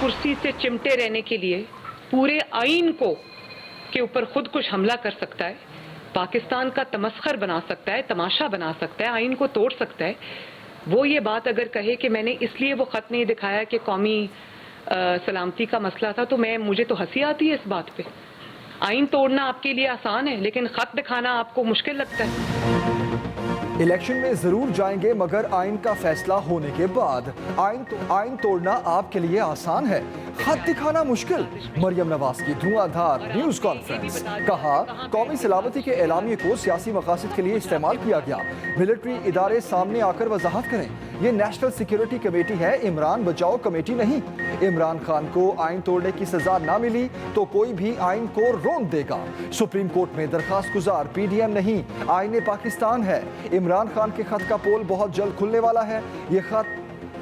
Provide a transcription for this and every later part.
कुर्सी से चिमटे रहने के लिए पूरे आईन को के ऊपर खुद कुछ हमला कर सकता है, पाकिस्तान का तमस्खर बना सकता है, तमाशा बना सकता है, आईन को तोड़ सकता है, वो ये बात अगर कहे कि मैंने इसलिए वो खत नहीं दिखाया कि कौमी सलामती का मसला था, तो मुझे तो हंसी आती है इस बात पे। आईन तोड़ना आपके लिए आसान है, लेकिन खत दिखाना आपको मुश्किल लगता है। इलेक्शन में जरूर जाएंगे, मगर आइन का फैसला होने के बाद। आइन तोड़ना आपके लिए आसान है, खत दिखाना मुश्किल। मरियम नवाज की धुआंधार न्यूज कॉन्फ्रेंस। कहा, कौमी सलामती के एलामिये को सियासी मकासद के लिए इस्तेमाल किया गया। मिलिट्री इदारे सामने आकर वजाहत करें। ये नेशनल सिक्योरिटी कमेटी है, इमरान बचाओ कमेटी नहीं। इमरान खान को आइन तोड़ने की सजा ना मिली तो कोई भी आइन को रोन देगा। सुप्रीम कोर्ट में दरखास्त गुजार PDM नहीं, आईने पाकिस्तान है। इमरान खान के खत का पोल बहुत जल्द खुलने वाला है। ये खत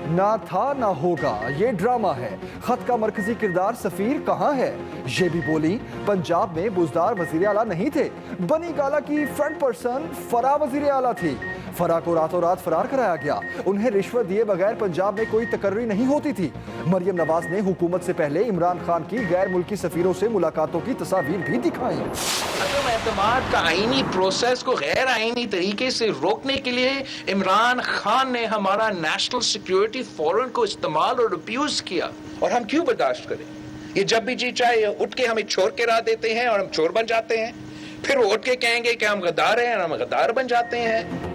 ना था ना होगा, ये ड्रामा है। खत का मरकजी किरदार सफीर कहाँ है? ये भी बोली, पंजाब में बुजदार वजीर आला नहीं थे, बनी गाला की फ्रंट पर्सन फरा वजीर आला थी। फरा को रातों रात फरार कराया गया। उन्हें रिश्वत दिए बगैर पंजाब में कोई तकर्री नहीं होती थी। मरियम नवाज ने हुकूमत से पहले इमरान खान की गैर मुल्की सफीरों से मुलाकातों की तस्वीर भी दिखाई। अदम एतमाद का आईनी प्रोसेस को गैर आईनी तरीके से रोकने के लिए इमरान खान ने हमारा नेशनल सिक्योरिटी फोरम को इस्तेमाल और अब्यूज किया, और हम क्यों बर्दाश्त करें? ये जब भी जी चाहे उठ के हमें चोर के राह देते हैं और हम चोर बन जाते हैं, फिर वो उठ के कहेंगे कि हम गद्दार हैं और हम गद्दार बन जाते हैं।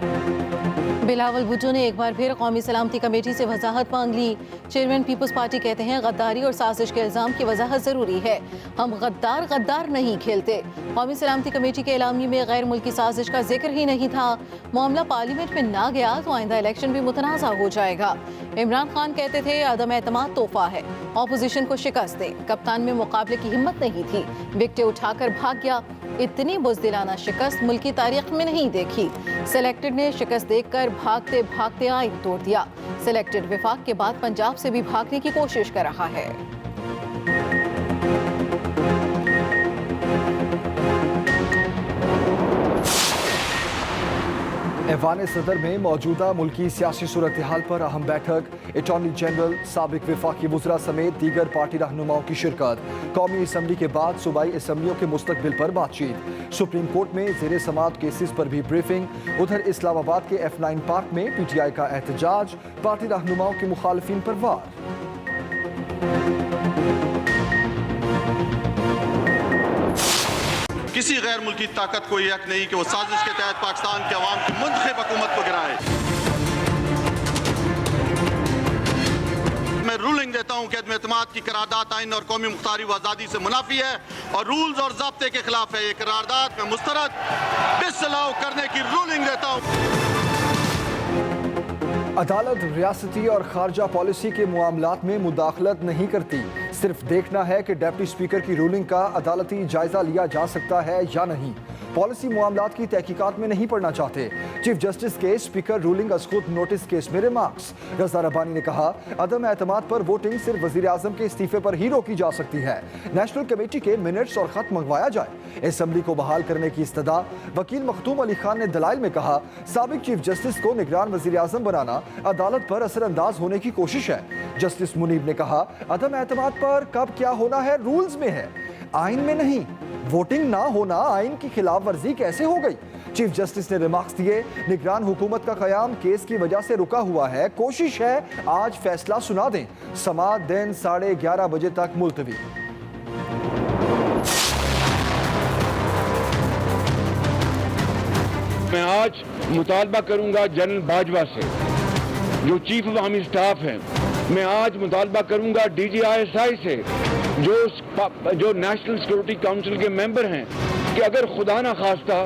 बिलावल भुट्टो ने एक बार फिर कौमी सलामती कमेटी से वजाहत मांग ली। चेयरमैन पीपल्स पार्टी कहते हैं, गद्दारी और साजिश के इल्जाम की वजाहत जरूरी है। हम गद्दार नहीं खेलते। कौमी सलामती कमेटी के एलामी में गैर मुल्की साजिश का जिक्र ही नहीं था। मामला पार्लियामेंट में ना गया तो आइंदा इलेक्शन भी मुतनाज़ा हो जाएगा। इमरान खान कहते थे, अदम एतमाद तोहफा है, ऑपोजिशन को शिकस्त दे। कप्तान में मुकाबले की हिम्मत नहीं थी, विकेटें उठाकर भाग गया। इतनी बुज़दिलाना शिकस्त मुल्क की तारीख में नहीं देखी। सिलेक्टेड ने शिकस्त देखकर भागते भागते आइन तोड़ दिया। सिलेक्टेड विफाक के बाद पंजाब से भी भागने की कोशिश कर रहा है। ऐवान सदर में मौजूदा मुल्की सियासी सूरत हाल पर अहम बैठक। अटॉर्नी जनरल, साबिक वफाकी वज़रा समेत दीगर पार्टी रहनुमाओं की शिरकत। कौमी असम्बली के बाद सूबाई असम्बलियों के मुस्तकबिल पर बातचीत। सुप्रीम कोर्ट में ज़ेरे समात केसेस पर भी ब्रीफिंग। उधर इस्लामाबाद के F9 पार्क में PTI का एहतजाज। पार्टी रहनुमाओं के मुखालिफिन पर वार। किसी गैर मुल्की ताकत को यह हक नहीं कि वो साजिश के तहत पाकिस्तान के अवाम की मुंतखब हुकूमत को गिराए। मैं रूलिंग देता हूं कि अदम एतमाद की करारदाद आइन और कौमी मुख्तारी व आज़ादी से मुनाफी है और रूल्स और ज़ाब्ते के खिलाफ है। ये करारदाद में मुस्तरद डिसअलाउ करने की रूलिंग देता हूं। अदालत रियासती और खारजा पॉलिसी के मामलात में मुदाखलत नहीं करती। सिर्फ देखना है कि डिप्टी स्पीकर की रूलिंग का अदालती जायजा लिया जा सकता है या नहीं। पॉलिसी मामलात की तहकीकात में नहीं पढ़ना चाहते। चीफ जस्टिस के स्पीकर रूलिंग अस्खुद नोटिस केस में रिमार्क्स। रज़ा रब्बानी ने कहा, अदम एतमाद पर वोटिंग सिर्फ वज़ीर आज़म के इस्तीफे पर ही रोकी जा सकती है। नेशनल कमेटी के मिनट्स और खत मंगवाया जाए। असम्बली को बहाल करने की इस्तदा। वकील मखदूम अली खान ने दलाइल में कहा, साबिक चीफ जस्टिस को निगरान वज़ीर आज़म बनाना अदालत पर असरअंदाज होने की कोशिश है। जस्टिस मुनीब ने कहा, अदम एतमाद पर कब क्या होना है रूल्स में है, आइन में नहीं। वोटिंग ना होना आइन की खिलाफ वर्जी कैसे हो गई? चीफ जस्टिस ने रिमार्क्स दिए, निगरान हुकूमत का कयाम केस की वजह से रुका हुआ है। कोशिश है आज फैसला सुना दें। समाअत दिन 11:30 बजे तक मुलतवी। मैं आज मुतालबा करूंगा जनरल बाजवा से, जो चीफ ऑफ आर्मी स्टाफ हैं। मैं आज मुतालबा करूंगा DGISI से, जो नेशनल सिक्योरिटी काउंसिल के मेंबर हैं, कि अगर खुदा ना खास्ता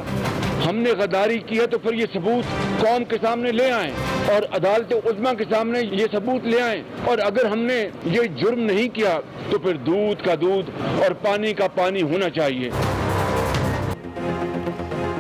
हमने गद्दारी की है तो फिर ये सबूत कौम के सामने ले आएं और अदालत उज़्मा के सामने ये सबूत ले आएं। और अगर हमने ये जुर्म नहीं किया तो फिर दूध का दूध और पानी का पानी होना चाहिए।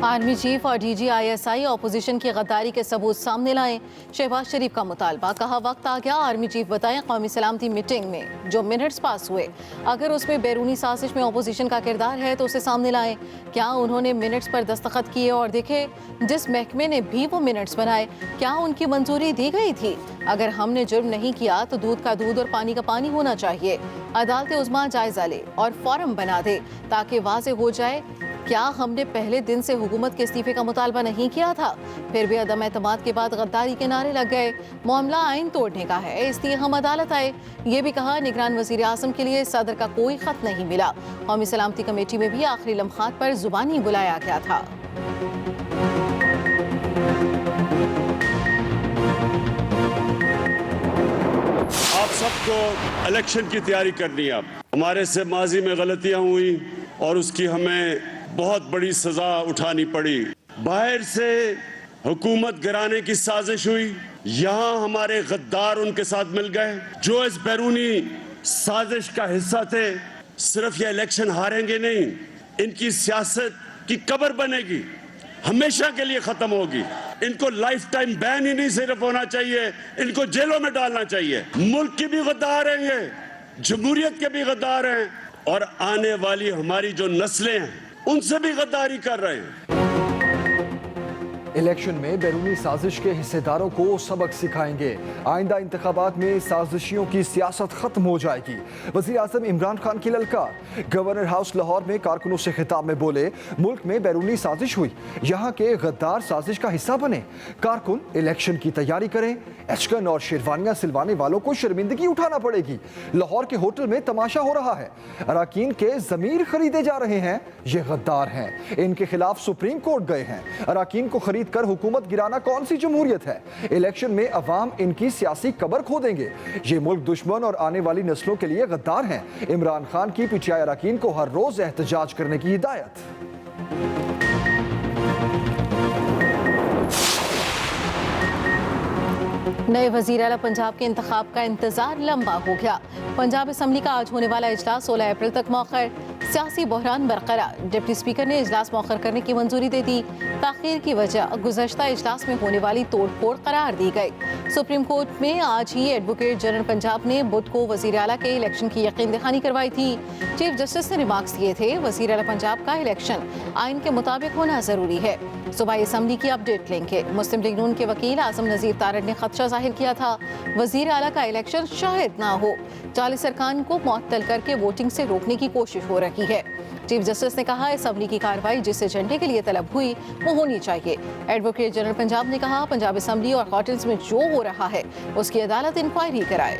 आर्मी चीफ और DGISI ऑपोजिशन की गद्दारी के सबूत सामने लाएं, शहबाज शरीफ का मुतालबा। कहा वक्त आ गया आर्मी चीफ बताएं कौमी सलामती मीटिंग में जो मिनट्स पास हुए, अगर उसमें बैरूनी साजिश में ऑपोजिशन का किरदार है तो उसे सामने लाएं। क्या उन्होंने मिनट्स पर दस्तखत किए और देखे जिस महकमे ने भी वो मिनट्स बनाए क्या उनकी मंजूरी दी गई थी? अगर हमने जुर्म नहीं किया तो दूध का दूध और पानी का पानी होना चाहिए। अदालत उज़्मा जायजा ले और फॉर्म बना दे ताकि वाज़ेह हो जाए क्या हमने पहले दिन से हुकूमत के इस्तीफे का मुतालबा नहीं किया था? फिर भी अदम एतमाद के बाद गद्दारी के नारे लग गए। मामला आइन तोड़ने का है इसलिए हम अदालत आए। ये भी कहा निगरान वज़ीर आज़म के लिए सदर का कोई खत नहीं मिला। कौमी सलामती कमेटी में भी आखिरी लम्हात पर जुबानी बुलाया गया था। आप सबको इलेक्शन की तैयारी करनी है। अब हमारे से माजी में गलतियां हुई और उसकी हमें बहुत बड़ी सजा उठानी पड़ी। बाहर से हुकूमत गिराने की साजिश हुई, यहाँ हमारे गद्दार उनके साथ मिल गए जो इस बैरूनी साजिश का हिस्सा थे। सिर्फ ये इलेक्शन हारेंगे नहीं, इनकी सियासत की कब्र बनेगी, हमेशा के लिए खत्म होगी। इनको लाइफ टाइम बैन ही नहीं सिर्फ होना चाहिए, इनको जेलों में डालना चाहिए। मुल्क की भी गद्दार हैं ये, जमहूरियत के भी गद्दार हैं और आने वाली हमारी जो नस्लें हैं उनसे भी गद्दारी कर रहे हैं। इलेक्शन में बैरूनी साजिश के हिस्सेदारों को सबक सिखाएंगे। आइंदा इंतखाबात में साजिशियों की सियासत खत्म हो जाएगी। वज़ीर आज़म इमरान खान की ललकार। गवर्नर हाउस लाहौर में कारकुनों से खिताब में बोले मुल्क में बैरूनी साजिश हुई, यहाँ के गद्दार साजिश का हिस्सा बने। कारकुन इलेक्शन की तैयारी करें, एचकन और शेरवानियां सिलवाने वालों को शर्मिंदगी उठाना पड़ेगी। लाहौर के होटल में तमाशा हो रहा है, अराकीन के ज़मीर खरीदे जा रहे हैं। ये गद्दार हैं, इनके खिलाफ सुप्रीम कोर्ट गए हैं। अराकीन को खरीद कर हुकूमत गिराना कौन सी जमहूरियत है? इलेक्शन में अवाम इनकी सियासी कब्र खो देंगे। ये मुल्क दुश्मन और आने वाली नस्लों के लिए गद्दार हैं। इमरान खान की PTI अराकीन को हर रोज एहतजाज करने की हिदायत। नए वज़ीर आला पंजाब के इंतखाब का इंतजार लंबा हो गया। पंजाब असम्बली का आज होने वाला इजलास 16 अप्रैल तक मौखर। सियासी बहरान बरकरार। डिप्टी स्पीकर ने इजलास मौखर करने की मंजूरी दे दी। ताखीर की वजह गुज़श्ता इजलास में होने वाली तोड़ फोड़ करार दी गई। सुप्रीम कोर्ट में आज ही एडवोकेट जनरल पंजाब ने बुध को वज़ीर आला के इलेक्शन की यकीन दहानी करवाई थी। चीफ जस्टिस ने रिमार्क्स दिए थे वज़ीर आला पंजाब का इलेक्शन आइन के मुताबिक होना जरूरी है। सूबाई असम्बली की अपडेट लेंगे। मुस्लिम लीग नून के वकील आजम नज़ीर तारड़ ने खदशा जाहिर किया था वज़ीर आला का इलेक्शन शायद ना हो। 40 अरकान को मुअत्तल करके वोटिंग से रोकने की कोशिश हो रही है। चीफ जस्टिस ने कहा असम्बली की कार्रवाई जिस एजेंडे के लिए तलब हुई वो होनी चाहिए। एडवोकेट जनरल पंजाब ने कहा पंजाब असम्बली और कॉटन्स में जो हो रहा है उसकी अदालत इंक्वायरी कराए।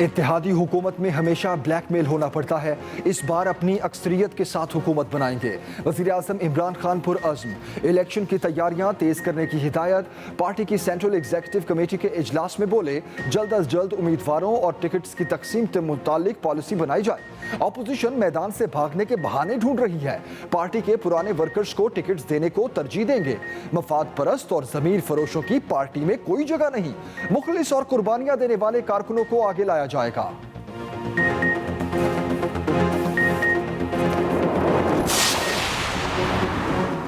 इत्तेहादी हुकूमत में हमेशा ब्लैकमेल होना पड़ता है, इस बार अपनी अक्सरियत के साथ हुकूमत बनाएंगे। वज़ीर आज़म इमरान खान पुरअज़्म। इलेक्शन की तैयारियां तेज करने की हिदायत। पार्टी की सेंट्रल एग्जीक्यूटिव कमेटी के इजलास में बोले जल्द अज जल्द उम्मीदवारों और टिकट्स की तकसीम से मुताल्लिक पॉलिसी बनाई जाए। अपोजिशन मैदान से भागने के बहाने ढूंढ रही है। पार्टी के पुराने वर्कर्स को टिकट्स देने को तरजीह देंगे। मफाद परस्त और ज़मीर फरोशों की पार्टी में कोई जगह नहीं। मुखलिस और कुर्बानियां देने वाले कारकुनों को आगे लाया जाएगा।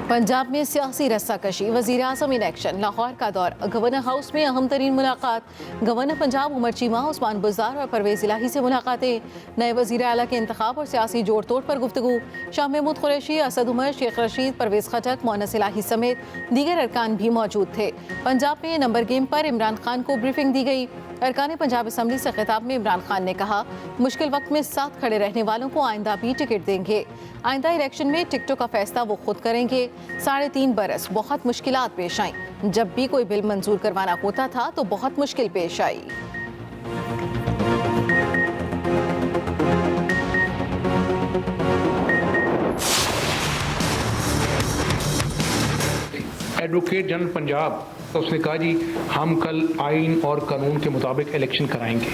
पंजाब में सियासी रस्साकशी। वज़ीर आज़म इलेक्शन। लाहौर का दौर। गवर्नर हाउस में अहम तरीन मुलाकात। गवर्नर पंजाब उमर चीमा, उस्मान बुज़दार और परवेज़ इलाही से मुलाकातें। नए वज़ीर आला के इंतखाब और सियासी जोड़ तोड़ पर गुफ्तगू। शाह महमूद कुरैशी, असद उमर, शेख रशीद, परवेज़ खटक, मोहनस इलाही समेत दीगर अरकान भी मौजूद थे। पंजाब में नंबर गेम पर इमरान खान को ब्रीफिंग दी गई। अरकान पंजाब असम्बली से खिताब में इमरान खान ने कहा मुश्किल वक्त में साथ खड़े रहने वालों को आइंदा भी टिकट देंगे। आइंदा इलेक्शन में टिकटों का फैसला वो खुद करेंगे। 3.5 बरस बहुत मुश्किलात पेश आई। जब भी कोई बिल मंजूर करवाना होता था तो बहुत मुश्किल पेश आई। एडवोकेट जनरल पंजाब तो उसने कहा जी हम कल आइन और कानून के मुताबिक इलेक्शन कराएंगे।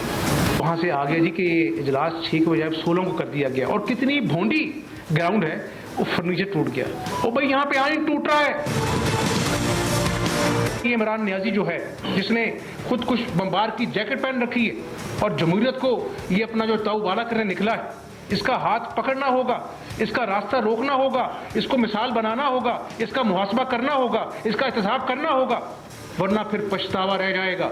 वहाँ से आ गया जी कि इजलास 6 के बजाय 16 को कर दिया गया और कितनी भोंडी ग्राउंड है, वो फर्नीचर टूट गया। ओ भाई यहाँ पे आइन टूट रहा है। ये इमरान नियाजी जो है, जिसने खुद कुछ बम्बार की जैकेट पहन रखी है और जमहूरियत को ये अपना जो ताउबाला करने निकला है, इसका हाथ पकड़ना होगा, इसका रास्ता रोकना होगा, इसको मिसाल बनाना होगा, इसका मुहासबा करना होगा, इसका एहतसाब करना होगा, वरना फिर पछतावा रह जाएगा।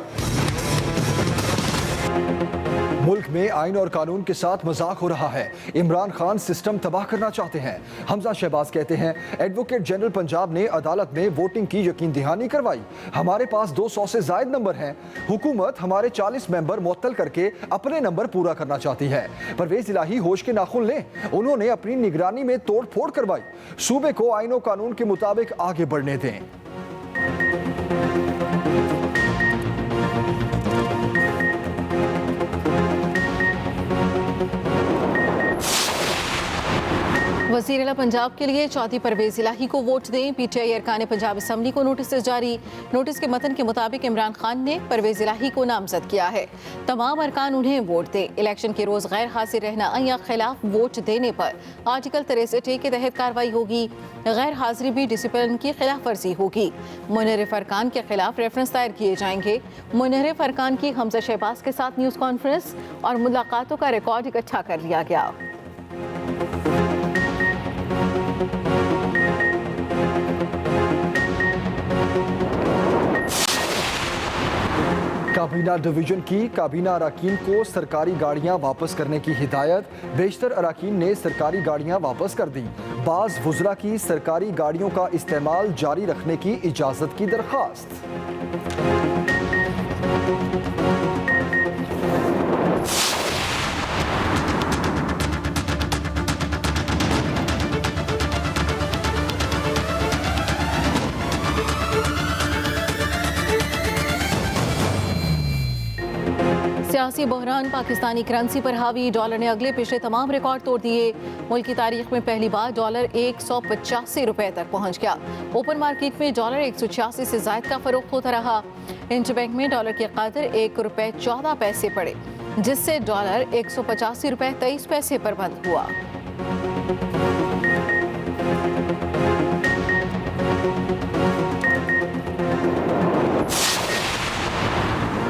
मुल्क में आइन और कानून के साथ मजाक हो रहा है। इमरान खान सिस्टम तबाह करना चाहते हैं। हमजा शहबाज कहते हैं, एडवोकेट जनरल पंजाब ने अदालत में वोटिंग की यकीन दहानी करवाई। हमारे पास 200 से जायद नंबर हैं। हुकूमत हमारे 40 मेंबर मुअत्तल करके अपने नंबर पूरा करना चाहती है। परवेज इलाही होश के नाखून लें, उन्होंने अपनी निगरानी में तोड़ फोड़ करवाई। सूबे को आइन और कानून के मुताबिक आगे बढ़ने दें। वज़ीर आला पंजाब के लिए चौथी परवेज इलाही को वोट दें। पीटीआई अरकान पंजाब असम्बली को नोटिस जारी। नोटिस के मतन के मुताबिक इमरान खान ने परवेज इलाही को नामजद किया है। तमाम अरकान उन्हें वोट दें। इलेक्शन के रोज़ गैर हाजिर रहना या खिलाफ वोट देने पर आर्टिकल 63A के तहत कार्रवाई होगी। गैर हाजिरी भी डिसिप्लिन की खिलाफ वर्जी होगी। मुनहरिफ अरकान के खिलाफ रेफरेंस दायर किए जाएंगे। मुनहरिफ अरकान की हमजा शहबाज के साथ न्यूज़ कॉन्फ्रेंस और मुलाकातों का रिकॉर्ड इकट्ठा कर लिया गया। काबीना डिवीजन की काबीना अराकीन को सरकारी गाड़ियां वापस करने की हिदायत। बेशतर अराकीन ने सरकारी गाड़ियां वापस कर दी। बाज़ वुज़रा की सरकारी गाड़ियों का इस्तेमाल जारी रखने की इजाज़त की दरख्वास्त। सियासी बहरान पाकिस्तानी करेंसी पर हावी। डॉलर ने अगले पिछले तमाम रिकॉर्ड तोड़ दिए। मुल्क की तारीख में पहली बार डॉलर 185 रुपए तक पहुंच गया। ओपन मार्केट में डॉलर 186 से जायद का फरोख्त होता रहा। इंटरबैंक में डॉलर की कदर ₹1.14 पड़े, जिससे डॉलर 185 रुपए 23 पैसे पर बंद हुआ।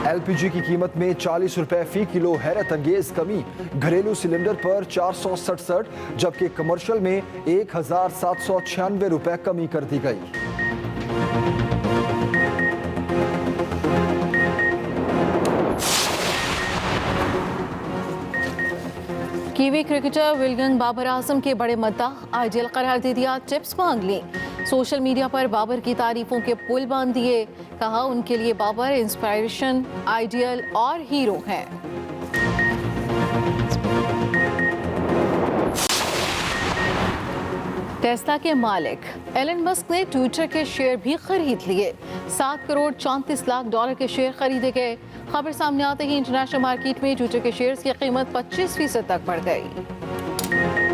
LPG की कीमत में 40 रुपए फी किलो हैरत अंगेज कमी। घरेलू सिलेंडर पर 467, जबकि कमर्शियल में 1796 रुपए कमी कर दी गई। Kiwi cricketer William Babar Azam के बड़े मद्दाह आईडीएल करार दे दिया। टिप्स मांग ली। सोशल मीडिया पर बाबर की तारीफों के पुल बांध दिए। कहा उनके लिए बाबर इंस्पिरेशन, आइडियल और हीरो हैं। टेस्ला के मालिक एलन मस्क ने ट्विटर के शेयर भी खरीद लिए। 7 करोड़ 34 लाख डॉलर के शेयर खरीदे गए। खबर सामने आते ही इंटरनेशनल मार्केट में ट्विटर के शेयर्स की कीमत 25% तक बढ़ गई।